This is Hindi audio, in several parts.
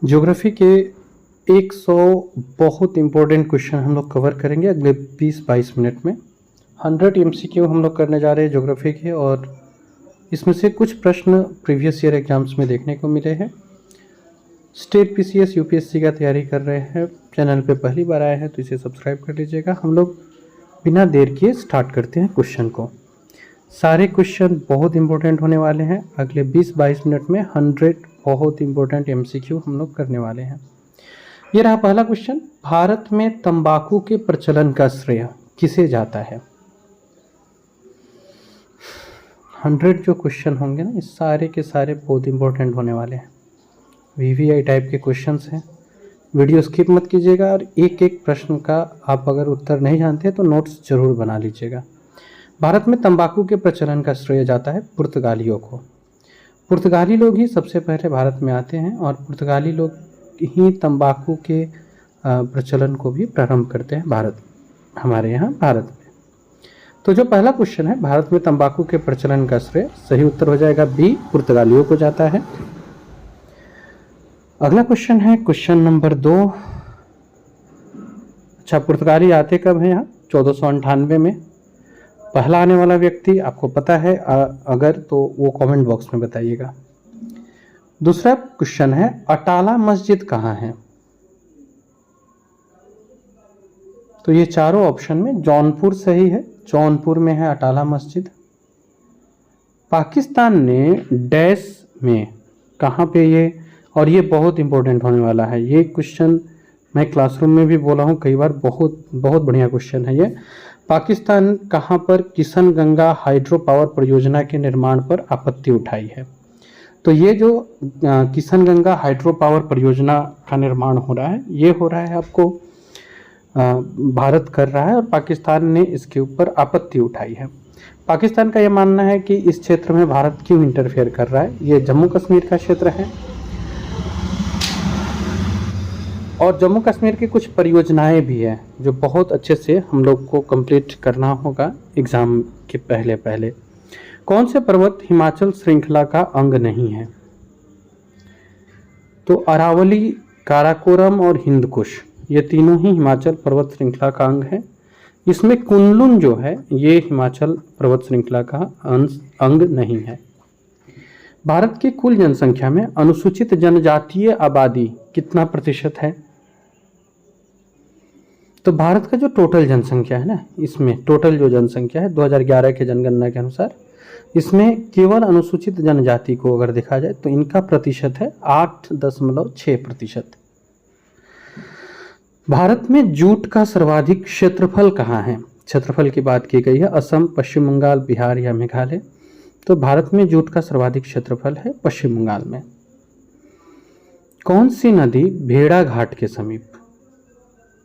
ज्योग्राफी के 100 बहुत इंपॉर्टेंट क्वेश्चन हम लोग कवर करेंगे अगले 20-22 मिनट में। 100 एमसीक्यू हम लोग करने जा रहे हैं ज्योग्राफी के, और इसमें से कुछ प्रश्न प्रीवियस ईयर एग्जाम्स में देखने को मिले हैं। स्टेट पीसीएस यूपीएससी का तैयारी कर रहे हैं, चैनल पे पहली बार आए हैं तो इसे सब्सक्राइब कर लीजिएगा। हम लोग बिना देर किए स्टार्ट करते हैं क्वेश्चन को। सारे क्वेश्चन बहुत इंपॉर्टेंट होने वाले हैं। अगले 20-22 मिनट में 100 बहुत इंपॉर्टेंट एमसीक्यू हम लोग करने वाले हैं। ये रहा पहला क्वेश्चन, भारत में तंबाकू के प्रचलन का श्रेय किसे जाता है? 100 जो क्वेश्चन होंगे ना, इस सारे के सारे बहुत इंपॉर्टेंट होने वाले हैं। वीवीआई टाइप के क्वेश्चंस हैं। वीडियो स्किप मत कीजिएगा, और एक एक प्रश्न का आप अगर उत्तर नहीं जानते तो नोट्स जरूर बना लीजिएगा। भारत में तंबाकू के प्रचलन का श्रेय जाता है पुर्तगालियों को। पुर्तगाली लोग ही सबसे पहले भारत में आते हैं, और पुर्तगाली लोग ही तंबाकू के प्रचलन को भी प्रारंभ करते हैं हमारे यहाँ भारत में। तो जो पहला क्वेश्चन है, भारत में तंबाकू के प्रचलन का श्रेय, सही उत्तर हो जाएगा बी, पुर्तगालियों को जाता है। अगला क्वेश्चन है क्वेश्चन नंबर 2। अच्छा, पुर्तगाली आते कब हैं यहाँ? 1498 में। पहला आने वाला व्यक्ति आपको पता है अगर तो वो कमेंट बॉक्स में बताइएगा। दूसरा क्वेश्चन है, अटाला मस्जिद कहाँ है? तो ये चारों ऑप्शन में जौनपुर सही है, जौनपुर में है अटाला मस्जिद। पाकिस्तान ने डैश में कहाँ पे ये, और ये बहुत इंपॉर्टेंट होने वाला है। ये क्वेश्चन मैं क्लासरूम में भी बोला हूँ कई बार, बहुत बहुत बढ़िया क्वेश्चन है ये। पाकिस्तान कहाँ पर किशन गंगा हाइड्रो पावर परियोजना के निर्माण पर आपत्ति उठाई है? तो ये जो किशन गंगा हाइड्रो पावर परियोजना का निर्माण हो रहा है, ये हो रहा है आपको भारत कर रहा है, और पाकिस्तान ने इसके ऊपर आपत्ति उठाई है। पाकिस्तान का ये मानना है कि इस क्षेत्र में भारत क्यों इंटरफेयर कर रहा है। ये जम्मू कश्मीर का क्षेत्र है, और जम्मू कश्मीर की कुछ परियोजनाएं भी हैं जो बहुत अच्छे से हम लोग को कंप्लीट करना होगा एग्ज़ाम के पहले। कौन से पर्वत हिमाचल श्रृंखला का अंग नहीं है? तो अरावली, काराकोरम और हिंदकुश, ये तीनों ही हिमाचल पर्वत श्रृंखला का अंग है। इसमें कुनलुन जो है ये हिमाचल पर्वत श्रृंखला का अंग नहीं है। भारत की कुल जनसंख्या में अनुसूचित जनजातीय आबादी कितना प्रतिशत है? तो भारत का जो टोटल जनसंख्या है ना, इसमें टोटल जो जनसंख्या है 2011 के जनगणना के अनुसार, इसमें केवल अनुसूचित जनजाति को अगर देखा जाए तो इनका प्रतिशत है 8.6%। भारत में जूट का सर्वाधिक क्षेत्रफल कहाँ है? क्षेत्रफल की बात की गई है, असम, पश्चिम बंगाल, बिहार या मेघालय। तो भारत में जूट का सर्वाधिक क्षेत्रफल है पश्चिम बंगाल में। कौन सी नदी भेड़ा घाट के समीप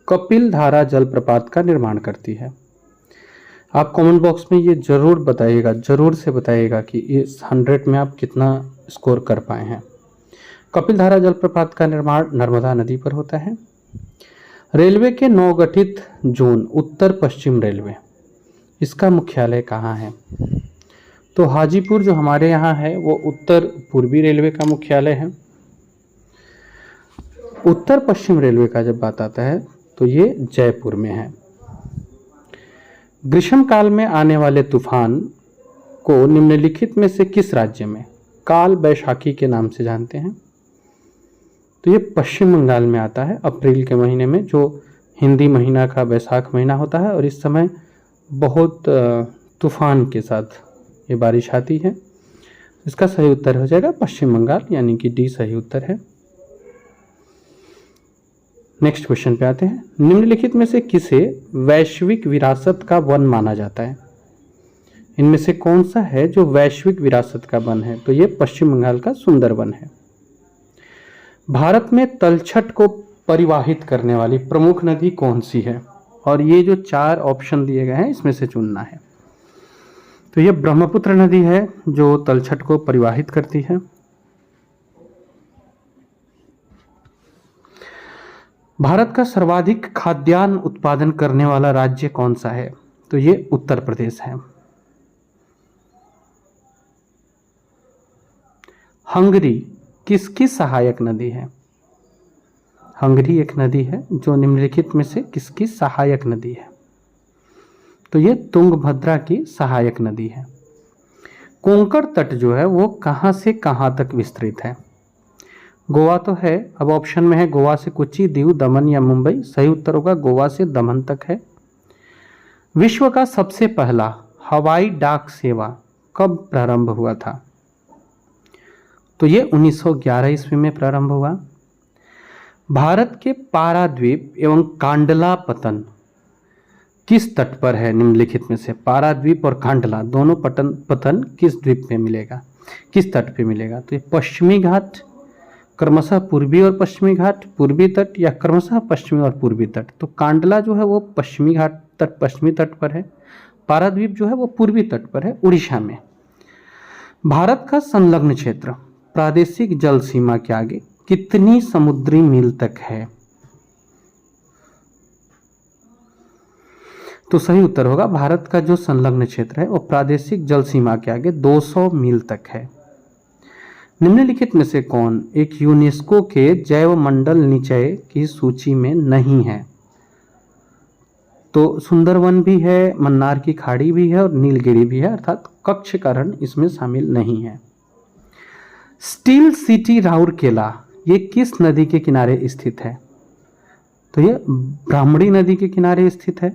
कपिल धारा जलप्रपात का निर्माण करती है? आप कमेंट बॉक्स में ये जरूर बताइएगा, जरूर से बताइएगा कि इस 100 में आप कितना स्कोर कर पाए हैं। कपिल धारा जलप्रपात का निर्माण नर्मदा नदी पर होता है। रेलवे के नवगठित जोन उत्तर पश्चिम रेलवे, इसका मुख्यालय कहाँ है? तो हाजीपुर जो हमारे यहाँ है वो उत्तर पूर्वी रेलवे का मुख्यालय है। उत्तर पश्चिम रेलवे का जब बात आता है तो ये जयपुर में है। ग्रीष्म काल में आने वाले तूफान को निम्नलिखित में से किस राज्य में काल बैशाखी के नाम से जानते हैं? तो ये पश्चिम बंगाल में आता है, अप्रैल के महीने में, जो हिंदी महीना का बैसाख महीना होता है, और इस समय बहुत तूफान के साथ ये बारिश आती है। इसका सही उत्तर हो जाएगा पश्चिम बंगाल, यानी कि डी सही उत्तर है। नेक्स्ट क्वेश्चन पे आते हैं। निम्नलिखित में से किसे वैश्विक विरासत का वन माना जाता है? इनमें से कौन सा है जो वैश्विक विरासत का वन है? तो ये पश्चिम बंगाल का सुंदरवन है। भारत में तलछट को परिवाहित करने वाली प्रमुख नदी कौन सी है? और ये जो 4 ऑप्शन दिए गए हैं इसमें से चुनना है। तो ये ब्रह्मपुत्र नदी है जो तलछट को परिवाहित करती है। भारत का सर्वाधिक खाद्यान्न उत्पादन करने वाला राज्य कौन सा है? तो ये उत्तर प्रदेश है। हंगरी किसकी सहायक नदी है? हंगरी एक नदी है जो निम्नलिखित में से किसकी सहायक नदी है? तो ये तुंगभद्रा की सहायक नदी है। कोंकण तट जो है वो कहाँ से कहाँ तक विस्तृत है? गोवा तो है, अब ऑप्शन में है गोवा से कोच्चि, दीव, दमन या मुंबई। सही उत्तर होगा गोवा से दमन तक है। विश्व का सबसे पहला हवाई डाक सेवा कब प्रारंभ हुआ था? तो ये 1911 ईस्वी में प्रारंभ हुआ। भारत के पाराद्वीप एवं कांडला पतन किस तट पर है? निम्नलिखित में से पाराद्वीप और कांडला दोनों पतन किस द्वीप पे मिलेगा, किस तट पे मिलेगा? तो ये पश्चिमी घाट, क्रमशः पूर्वी और पश्चिमी घाट, पूर्वी तट, या क्रमशः पश्चिमी और पूर्वी तट। तो कांडला जो है वो पश्चिमी घाट तट, पश्चिमी तट पर है। पाराद्वीप जो है वो पूर्वी तट पर है, उड़ीसा में। भारत का संलग्न क्षेत्र प्रादेशिक जल सीमा के आगे कितनी समुद्री मील तक है? तो सही उत्तर होगा भारत का जो संलग्न क्षेत्र है वो प्रादेशिक जल सीमा के आगे 200 मील तक है। निम्नलिखित में से कौन एक यूनेस्को के जैव मंडल निचय की सूची में नहीं है? तो सुंदरवन भी है, मन्नार की खाड़ी भी है और नीलगिरी भी है, अर्थात कच्छ का रण इसमें शामिल नहीं है। स्टील सिटी राउरकेला ये किस नदी के किनारे स्थित है? तो ये ब्राह्मणी नदी के किनारे स्थित है।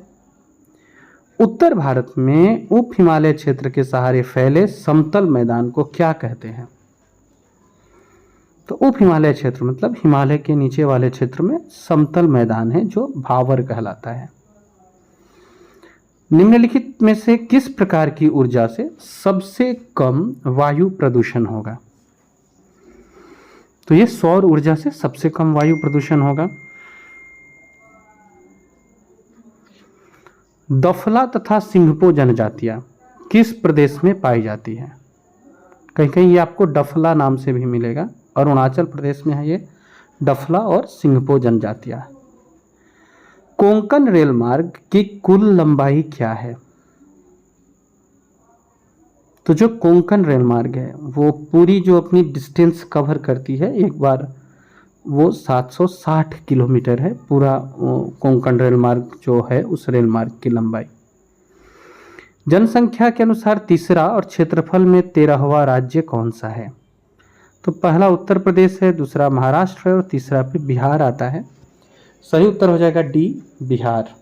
उत्तर भारत में उप हिमालय क्षेत्र के सहारे फैले समतल मैदान को क्या कहते हैं? तो उप हिमालय क्षेत्र मतलब हिमालय के नीचे वाले क्षेत्र में समतल मैदान है जो भावर कहलाता है। निम्नलिखित में से किस प्रकार की ऊर्जा से सबसे कम वायु प्रदूषण होगा? तो ये सौर ऊर्जा से सबसे कम वायु प्रदूषण होगा। दफला तथा सिंघपो जनजातियां किस प्रदेश में पाई जाती है? कहीं कहीं ये आपको डफला नाम से भी मिलेगा, अरुणाचल प्रदेश में है ये डफला और सिंघपो जनजातियां। कोंकण रेल मार्ग की कुल लंबाई क्या है? तो जो कोंकण रेल मार्ग है वो पूरी जो अपनी डिस्टेंस कवर करती है एक बार वो 760 किलोमीटर है पूरा कोंकण रेल मार्ग जो है उस रेल मार्ग की लंबाई। जनसंख्या के अनुसार तीसरा और क्षेत्रफल में 13वां राज्य कौन सा है? तो पहला उत्तर प्रदेश है, दूसरा महाराष्ट्र है और तीसरा पे बिहार आता है। सही उत्तर हो जाएगा डी, बिहार।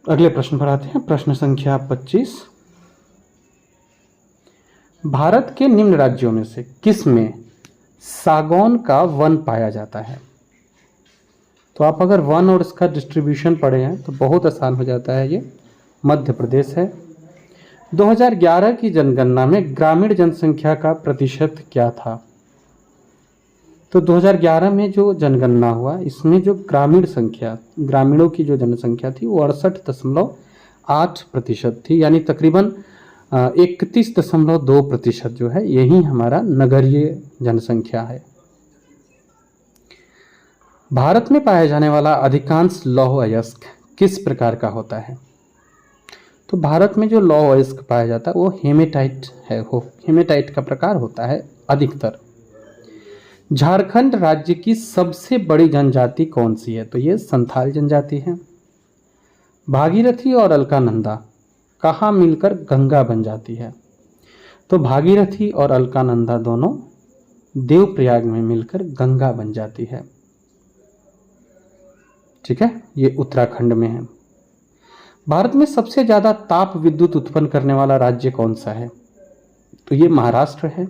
अगले प्रश्न पर आते हैं, प्रश्न संख्या 25। भारत के निम्न राज्यों में से किस में सागौन का वन पाया जाता है? तो आप अगर वन और इसका डिस्ट्रीब्यूशन पढ़े हैं तो बहुत आसान हो जाता है। ये मध्य प्रदेश है। 2011 की जनगणना में ग्रामीण जनसंख्या का प्रतिशत क्या था? तो 2011 में जो जनगणना हुआ इसमें जो ग्रामीणों की जो जनसंख्या थी वो 68.8% थी, यानी तकरीबन 31.2% जो है यही हमारा नगरीय जनसंख्या है। भारत में पाया जाने वाला अधिकांश लौह अयस्क किस प्रकार का होता है? तो भारत में जो लौह अयस्क पाया जाता है वो हेमेटाइट है, हेमेटाइट का प्रकार होता है अधिकतर। झारखंड राज्य की सबसे बड़ी जनजाति कौन सी है? तो ये संथाल जनजाति है। भागीरथी और अलकानंदा कहाँ मिलकर गंगा बन जाती है? तो भागीरथी और अलकानंदा दोनों देवप्रयाग में मिलकर गंगा बन जाती है। ठीक है, ये उत्तराखंड में है। भारत में सबसे ज्यादा ताप विद्युत उत्पन्न करने वाला राज्य कौन सा है? तो ये महाराष्ट्र है।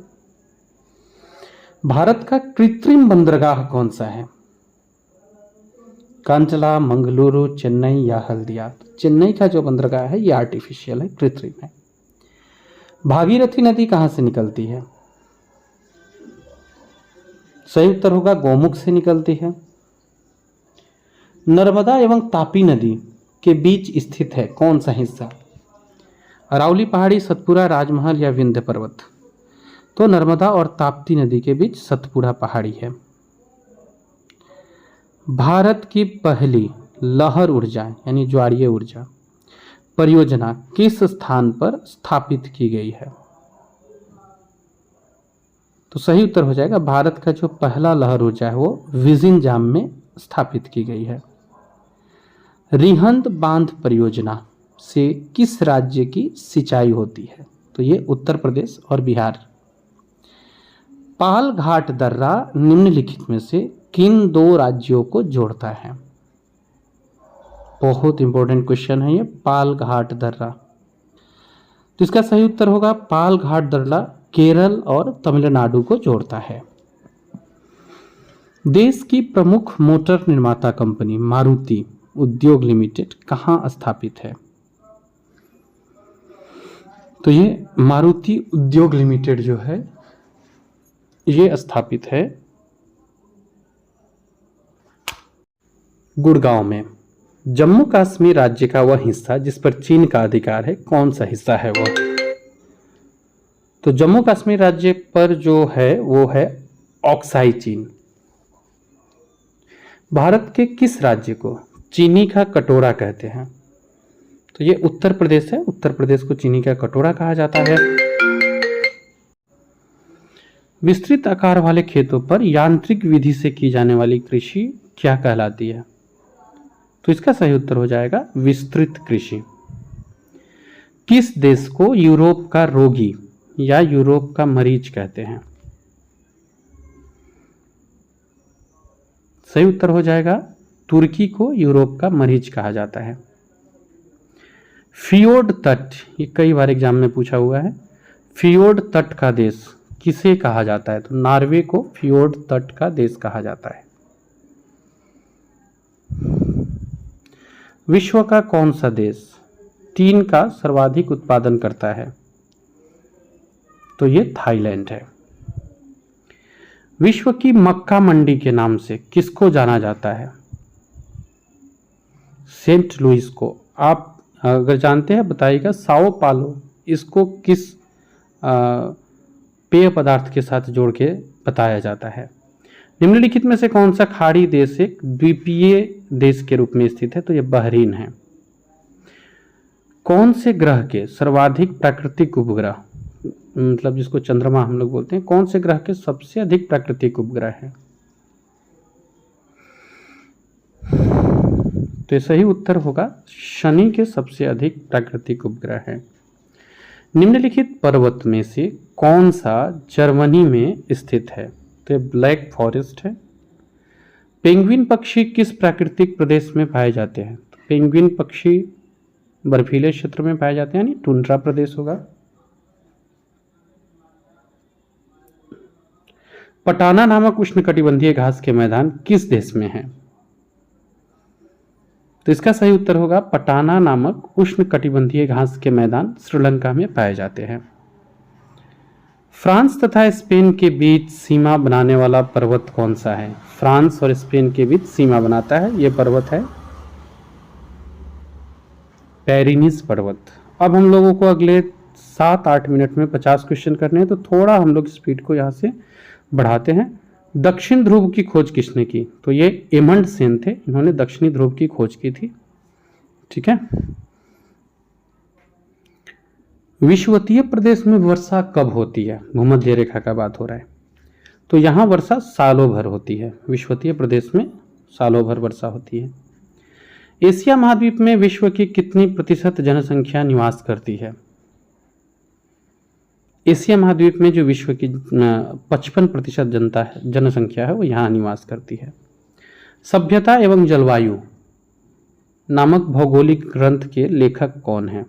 भारत का कृत्रिम बंदरगाह कौन सा है? कांचला, मंगलुरु, चेन्नई या हल्दिया? तो चेन्नई का जो बंदरगाह है ये आर्टिफिशियल है, कृत्रिम है। भागीरथी नदी कहां से निकलती है? सही उत्तर होगा गोमुख से निकलती है। नर्मदा एवं तापी नदी के बीच स्थित है कौन सा हिस्सा? अरावली पहाड़ी, सतपुरा, राजमहल या विंध्य पर्वत? तो नर्मदा और ताप्ती नदी के बीच सतपुरा पहाड़ी है। भारत की पहली लहर ऊर्जा यानी ज्वारीय ऊर्जा परियोजना किस स्थान पर स्थापित की गई है? तो सही उत्तर हो जाएगा भारत का जो पहला लहर ऊर्जा है वो विजिंजाम में स्थापित की गई है। रिहंद बांध परियोजना से किस राज्य की सिंचाई होती है? तो ये उत्तर प्रदेश और बिहार। पाल घाट दर्रा निम्नलिखित में से किन दो राज्यों को जोड़ता है? बहुत इंपॉर्टेंट क्वेश्चन है ये, पाल घाट दर्रा। तो इसका सही उत्तर होगा पाल घाट दर्रा केरल और तमिलनाडु को जोड़ता है। देश की प्रमुख मोटर निर्माता कंपनी मारुति उद्योग लिमिटेड कहाँ स्थापित है? तो ये मारुति उद्योग लिमिटेड जो है ये स्थापित है गुड़गांव में। जम्मू कश्मीर राज्य का वह हिस्सा जिस पर चीन का अधिकार है, कौन सा हिस्सा है वह? तो जम्मू कश्मीर राज्य पर जो है वो है ऑक्साई चीन। भारत के किस राज्य को चीनी का कटोरा कहते हैं? तो ये उत्तर प्रदेश है। उत्तर प्रदेश को चीनी का कटोरा कहा जाता है। विस्तृत आकार वाले खेतों पर यांत्रिक विधि से की जाने वाली कृषि क्या कहलाती है? तो इसका सही उत्तर हो जाएगा विस्तृत कृषि। किस देश को यूरोप का रोगी या यूरोप का मरीज कहते हैं? सही उत्तर हो जाएगा तुर्की को यूरोप का मरीज कहा जाता है। फियोर्ड तट, ये कई बार एग्जाम में पूछा हुआ है। फियोर्ड तट का देश किसे कहा जाता है? तो नॉर्वे को फियोर्ड तट का देश कहा जाता है। विश्व का कौन सा देश टीन का सर्वाधिक उत्पादन करता है? तो ये थाईलैंड है। विश्व की मक्का मंडी के नाम से किसको जाना जाता है? सेंट लुइस को। आप अगर जानते हैं बताइएगा। साओ पालो, इसको किस पेय पदार्थ के साथ जोड़ के बताया जाता है? निम्नलिखित में से कौन सा खाड़ी देश एक द्वीपीय देश के रूप में स्थित है? तो यह बहरीन है। कौन से ग्रह के सर्वाधिक प्राकृतिक उपग्रह, मतलब जिसको चंद्रमा हम लोग बोलते हैं, कौन से ग्रह के सबसे अधिक प्राकृतिक उपग्रह हैं? तो सही उत्तर होगा शनि के सबसे अधिक प्राकृतिक उपग्रह हैं। निम्नलिखित पर्वत में से कौन सा जर्मनी में स्थित है? तो ब्लैक फॉरेस्ट है। पेंगुइन पक्षी किस प्राकृतिक प्रदेश में पाए जाते हैं? तो पेंगुइन पक्षी बर्फीले क्षेत्र में पाए जाते हैं, यानी टुंड्रा प्रदेश होगा। पटाना नामक उष्णकटिबंधीय घास के मैदान किस देश में है? तो इसका सही उत्तर होगा पटाना नामक उष्णकटिबंधीय घास के मैदान श्रीलंका में पाए जाते हैं। फ्रांस तथा स्पेन के बीच सीमा बनाने वाला पर्वत कौन सा है? फ्रांस और स्पेन के बीच सीमा बनाता है ये पर्वत है पेरिनीज पर्वत। अब हम लोगों को अगले 7-8 मिनट में 50 क्वेश्चन करने हैं, तो थोड़ा हम लोग स्पीड को यहाँ से बढ़ाते हैं। दक्षिण ध्रुव की खोज किसने की? तो ये एमंडसेन थे, इन्होंने दक्षिणी ध्रुव की खोज की थी। ठीक है। विषुवतीय प्रदेश में वर्षा कब होती है? भूमध्य रेखा का बात हो रहा है, तो यहाँ वर्षा सालों भर होती है। विषुवतीय प्रदेश में सालों भर वर्षा होती है। एशिया महाद्वीप में विश्व की कितनी प्रतिशत जनसंख्या निवास करती है? एशिया महाद्वीप में जो विश्व की 55% जनसंख्या है वो यहाँ निवास करती है। सभ्यता एवं जलवायु नामक भौगोलिक ग्रंथ के लेखक कौन हैं?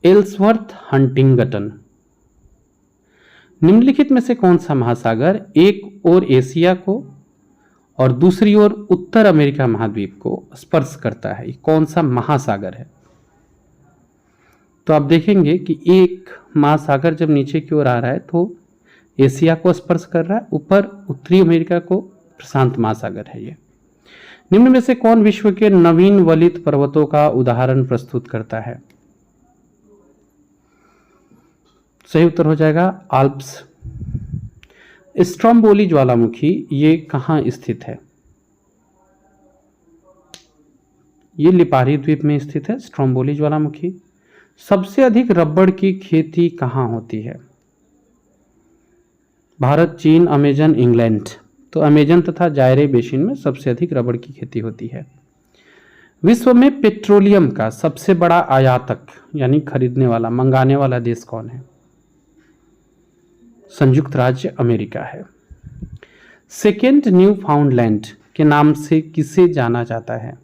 Ellsworth Huntington. निम्नलिखित में से कौन सा महासागर एक ओर एशिया को और दूसरी ओर उत्तर अमेरिका महाद्वीप को स्पर्श करता है? कौन सा महासागर है? तो आप देखेंगे कि एक महासागर जब नीचे की ओर आ रहा है तो एशिया को स्पर्श कर रहा है, ऊपर उत्तरी अमेरिका को प्रशांत महासागर है ये। निम्न में से कौन विश्व के नवीन वलित पर्वतों का उदाहरण प्रस्तुत करता है? सही उत्तर हो जाएगा आल्प्स। स्ट्रोम्बोली ज्वालामुखी ये कहाँ स्थित है? ये लिपारी द्वीप में स्थित है स्ट्रोम्बोली ज्वालामुखी। सबसे अधिक रबड़ की खेती कहाँ होती है? भारत, चीन, अमेजन, इंग्लैंड। तो अमेजन तथा जायरे बेसिन में सबसे अधिक रबड़ की खेती होती है। विश्व में पेट्रोलियम का सबसे बड़ा आयातक यानी खरीदने वाला, मंगाने वाला देश कौन है? संयुक्त राज्य अमेरिका है। सेकेंड न्यू फाउंडलैंड के नाम से किसे जाना जाता है?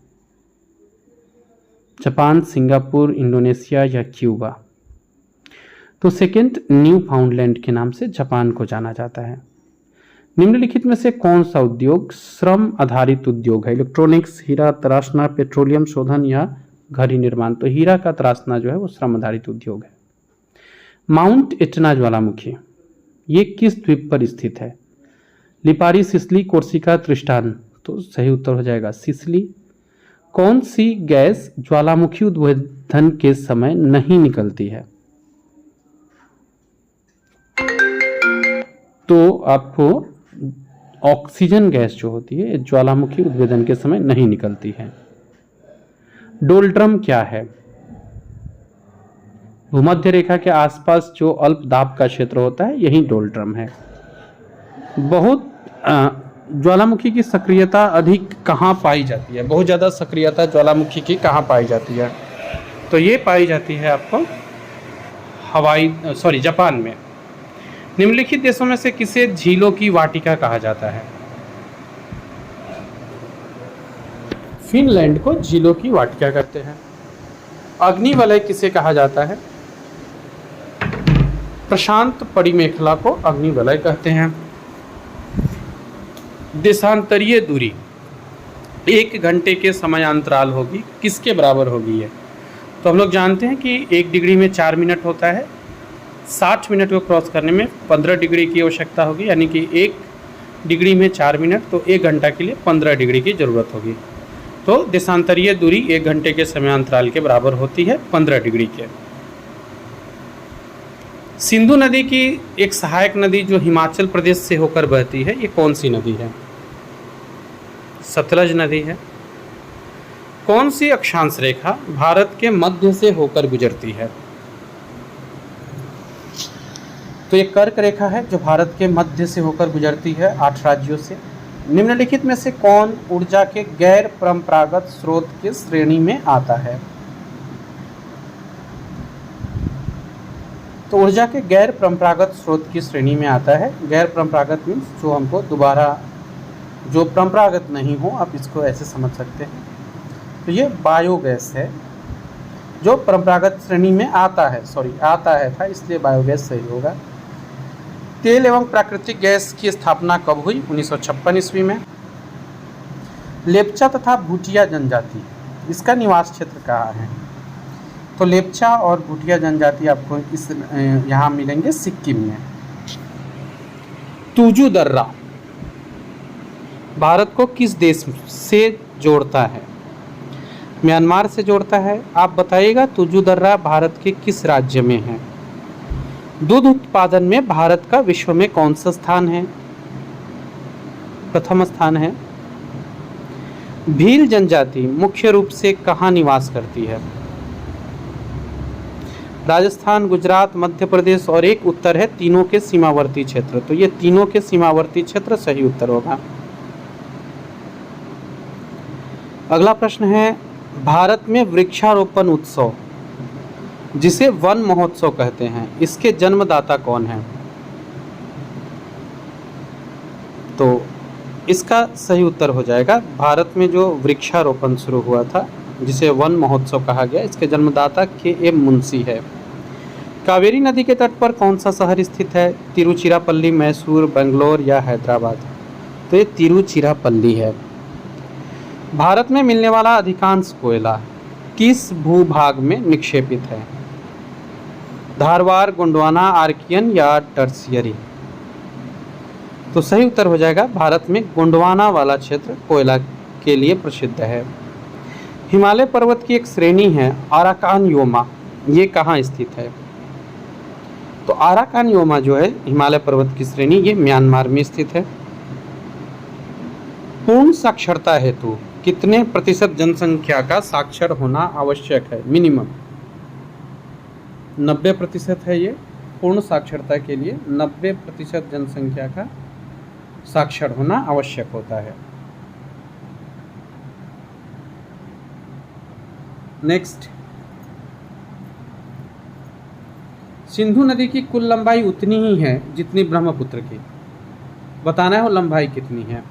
जापान, सिंगापुर, इंडोनेशिया या क्यूबा? तो सेकेंड न्यू फाउंडलैंड के नाम से जापान को जाना जाता है। निम्नलिखित में से कौन सा उद्योग श्रम आधारित उद्योग है? इलेक्ट्रॉनिक्स, हीरा तराशना, पेट्रोलियम शोधन या घड़ी निर्माण? तो हीरा का तराशना जो है वो श्रम आधारित उद्योग है। माउंट एटना ज्वालामुखी ये किस द्वीप पर स्थित है? Lipari, Sicily, Corsica, Tristan? तो सही उत्तर हो जाएगा सिसिली। कौन सी गैस ज्वालामुखी उद्भवन के समय नहीं निकलती है? तो आपको ऑक्सीजन गैस जो होती है ज्वालामुखी उद्भवन के समय नहीं निकलती है। डोलड्रम क्या है? भूमध्य रेखा के आसपास जो अल्प दाब का क्षेत्र होता है यही डोलड्रम है। बहुत ज्वालामुखी की सक्रियता अधिक कहाँ पाई जाती है? बहुत ज़्यादा सक्रियता ज्वालामुखी की कहाँ पाई जाती है? तो ये पाई जाती है आपको जापान में। निम्नलिखित देशों में से किसे झीलों की वाटिका कहा जाता है? फिनलैंड को झीलों की वाटिका कहते हैं। अग्निवलय किसे कहा जाता है? प्रशांत परिमेखला को अग्निवलय कहते हैं। देशांतरीय दूरी 1 घंटे के समयांतराल होगी, किसके बराबर होगी ये? तो हम लोग जानते हैं कि 1 डिग्री में 4 मिनट होता है। 60 मिनट को क्रॉस करने में 15 डिग्री की आवश्यकता होगी, यानी कि 1 डिग्री में 4 मिनट, तो 1 घंटा के लिए 15 डिग्री की ज़रूरत होगी। तो देशांतरीय दूरी 1 घंटे के समयांतराल के बराबर होती है 15 डिग्री के। सिंधु नदी की एक सहायक नदी जो हिमाचल प्रदेश से होकर बहती है, ये कौन सी नदी है? सतलज नदी है। कौन सी अक्षांश रेखा भारत के मध्य से होकर गुजरती है? तो ये कर्क रेखा है जो भारत के मध्य से होकर गुजरती है 8 राज्यों से। निम्नलिखित में से कौन ऊर्जा के गैर परंपरागत स्रोत की श्रेणी में आता है? तो ऊर्जा के गैर परंपरागत स्रोत की श्रेणी में आता है। गैर परंपरागत मीन्स जो हमको दोबारा जो परंपरागत नहीं हो, आप इसको ऐसे समझ सकते हैं। तो ये बायोगैस है जो परंपरागत श्रेणी में आता है, आता है था इसलिए बायोगैस सही होगा। तेल एवं प्राकृतिक गैस की स्थापना कब हुई? 1956 ईस्वी में। लेप्चा तथा भूटिया जनजाति इसका निवास क्षेत्र कहाँ है? तो लेप्चा और भूटिया जनजाति आपको इस यहाँ मिलेंगे सिक्किम में। तुजू दर्रा भारत को किस देश से जोड़ता है? म्यांमार से जोड़ता है। आप बताइएगा तुजू दर्रा भारत के किस राज्य में है? दूध उत्पादन में भारत का विश्व में कौन सा स्थान है? प्रथम स्थान है। भील जनजाति मुख्य रूप से कहाँ निवास करती है? राजस्थान, गुजरात, मध्य प्रदेश और एक उत्तर है तीनों के सीमावर्ती क्षेत्र। तो ये तीनों के सीमावर्ती क्षेत्र सही उत्तर होगा। अगला प्रश्न है, भारत में वृक्षारोपण उत्सव जिसे वन महोत्सव कहते हैं, इसके जन्मदाता कौन है? तो इसका सही उत्तर हो जाएगा भारत में जो वृक्षारोपण शुरू हुआ था जिसे वन महोत्सव कहा गया, इसके जन्मदाता के.एम. मुंशी है। कावेरी नदी के तट पर कौन सा शहर स्थित है? तिरुचिरापल्ली, मैसूर, बेंगलोर या हैदराबाद? तो ये तिरुचिरापल्ली है। भारत में मिलने वाला अधिकांश कोयला किस भूभाग में निक्षेपित है? धारवाड़, गोंडवाना, आर्कियन या टर्शियरी? तो सही उत्तर हो जाएगा भारत में गोंडवाना वाला क्षेत्र कोयला के लिए प्रसिद्ध है। हिमालय पर्वत की एक श्रेणी है आराकान योमा, ये कहाँ स्थित है? तो आराकान योमा जो है हिमालय पर्वत की श्रेणी, ये म्यांमार में स्थित है। पूर्ण साक्षरता हेतु कितने प्रतिशत जनसंख्या का साक्षर होना आवश्यक है? मिनिमम 90% है ये। पूर्ण साक्षरता के लिए 90% जनसंख्या का साक्षर होना आवश्यक होता है। नेक्स्ट, सिंधु नदी की कुल लंबाई उतनी ही है जितनी ब्रह्मपुत्र की। बताना है वो लंबाई कितनी है।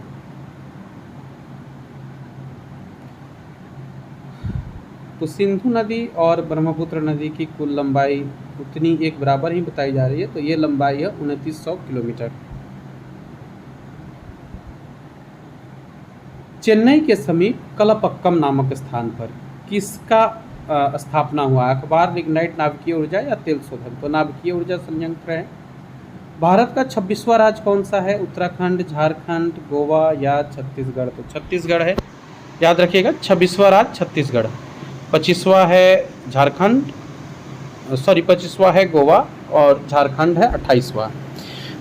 तो सिंधु नदी और ब्रह्मपुत्र नदी की कुल लंबाई उतनी एक बराबर ही बताई जा रही है। तो ये लंबाई है 2900 किलोमीटर। चेन्नई के समीप कलपक्कम नामक स्थान पर किसका स्थापना हुआ? अखबार, लिग्नाइट, नाभिकीय ऊर्जा या तेल शोधन? तो नाभिकीय ऊर्जा संयंत्र है। भारत का 26वां राज्य कौन सा है? उत्तराखंड, झारखंड, गोवा या छत्तीसगढ़? तो छत्तीसगढ़ है, याद रखिएगा। 26वां राज्य छत्तीसगढ़, 25वां है झारखंड, 25वां है गोवा और झारखंड है 28वां।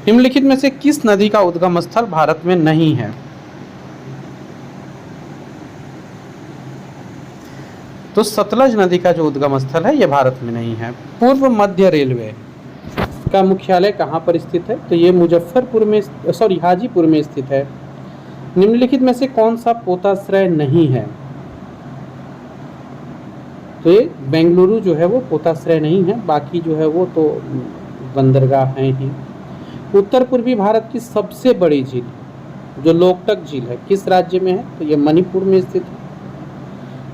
निम्नलिखित में से किस नदी का उद्गम स्थल भारत में नहीं है? तो सतलज नदी का जो उद्गम स्थल है यह भारत में नहीं है। पूर्व मध्य रेलवे का मुख्यालय कहाँ पर स्थित है? तो ये मुजफ्फरपुर में, हाजीपुर में स्थित है। निम्नलिखित में से कौन सा पोताश्रय नहीं है? तो ये बेंगलुरु जो है वो पोताश्रय नहीं है, बाकी जो है वो तो बंदरगाह हैं ही। उत्तर पूर्वी भारत की सबसे बड़ी झील जो लोकटक झील है किस राज्य में है? तो ये मणिपुर में स्थित है।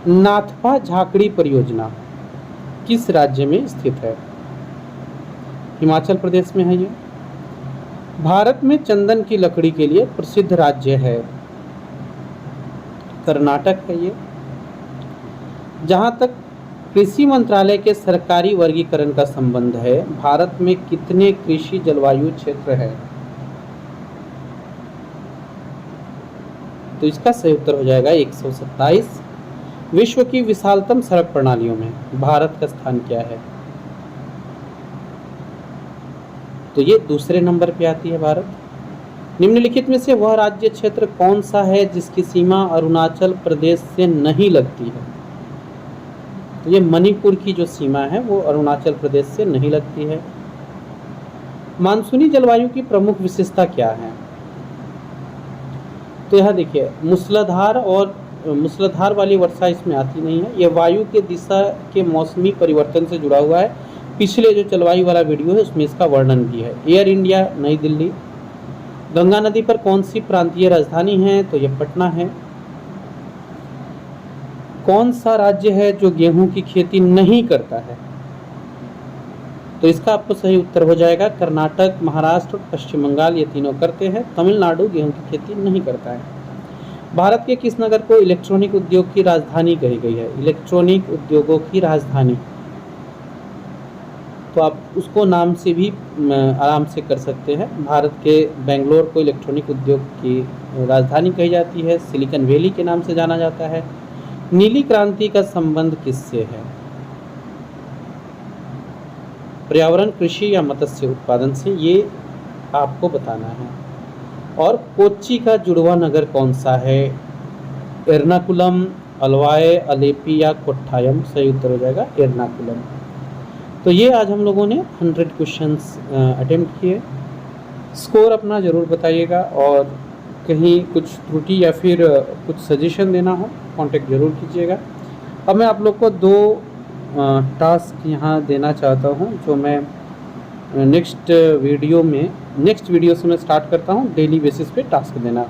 नाथपा झाकड़ी परियोजना किस राज्य में स्थित है? हिमाचल प्रदेश में है ये। भारत में चंदन की लकड़ी के लिए प्रसिद्ध राज्य है कर्नाटक है ये। जहाँ तक कृषि मंत्रालय के सरकारी वर्गीकरण का संबंध है, भारत में कितने कृषि जलवायु क्षेत्र है? तो इसका सही उत्तर हो जाएगा 127। विश्व की विशालतम सड़क प्रणालियों में भारत का स्थान क्या है? तो ये दूसरे नंबर पे आती है भारत। निम्नलिखित में से वह राज्य क्षेत्र कौन सा है जिसकी सीमा अरुणाचल प्रदेश से नहीं लगती है? तो ये मणिपुर की जो सीमा है वो अरुणाचल प्रदेश से नहीं लगती है। मानसूनी जलवायु की प्रमुख विशेषता क्या है? तो यहाँ देखिए, मूसलाधार वाली वर्षा इसमें आती नहीं है। ये वायु के दिशा के मौसमी परिवर्तन से जुड़ा हुआ है। पिछले जो जलवायु वाला वीडियो है उसमें इसका वर्णन भी है। एयर इंडिया नई दिल्ली। गंगा नदी पर कौन सी प्रांतीय राजधानी है? तो ये पटना है। कौन सा राज्य है जो गेहूं की खेती नहीं करता है? तो इसका आपको सही उत्तर हो जाएगा कर्नाटक, महाराष्ट्र, पश्चिम बंगाल, ये तीनों करते हैं। तमिलनाडु गेहूं की खेती नहीं करता है। भारत के किस नगर को इलेक्ट्रॉनिक उद्योग की राजधानी कही गई है? इलेक्ट्रॉनिक उद्योगों की राजधानी, तो आप उसको नाम से भी आराम से कर सकते हैं। भारत के बेंगलोर को इलेक्ट्रॉनिक उद्योग की राजधानी कही जाती है। सिलिकॉन वैली के नाम से जाना जाता है। नीली क्रांति का संबंध किससे है? पर्यावरण, कृषि या मत्स्य उत्पादन से, ये आपको बताना है। और कोच्चि का जुड़वा नगर कौन सा है? एर्नाकुलम, अलवाय, अलेपी या कोट्टायम? सही उत्तर हो जाएगा एर्नाकुलम। तो ये आज हम लोगों ने 100 क्वेश्चंस अटेम्प्ट किए। स्कोर अपना ज़रूर बताइएगा और कहीं कुछ त्रुटि या फिर कुछ सजेशन देना हो कांटेक्ट ज़रूर कीजिएगा। अब मैं आप लोग को 2 टास्क यहाँ देना चाहता हूँ जो मैं नेक्स्ट वीडियो से मैं स्टार्ट करता हूँ डेली बेसिस पे टास्क देना।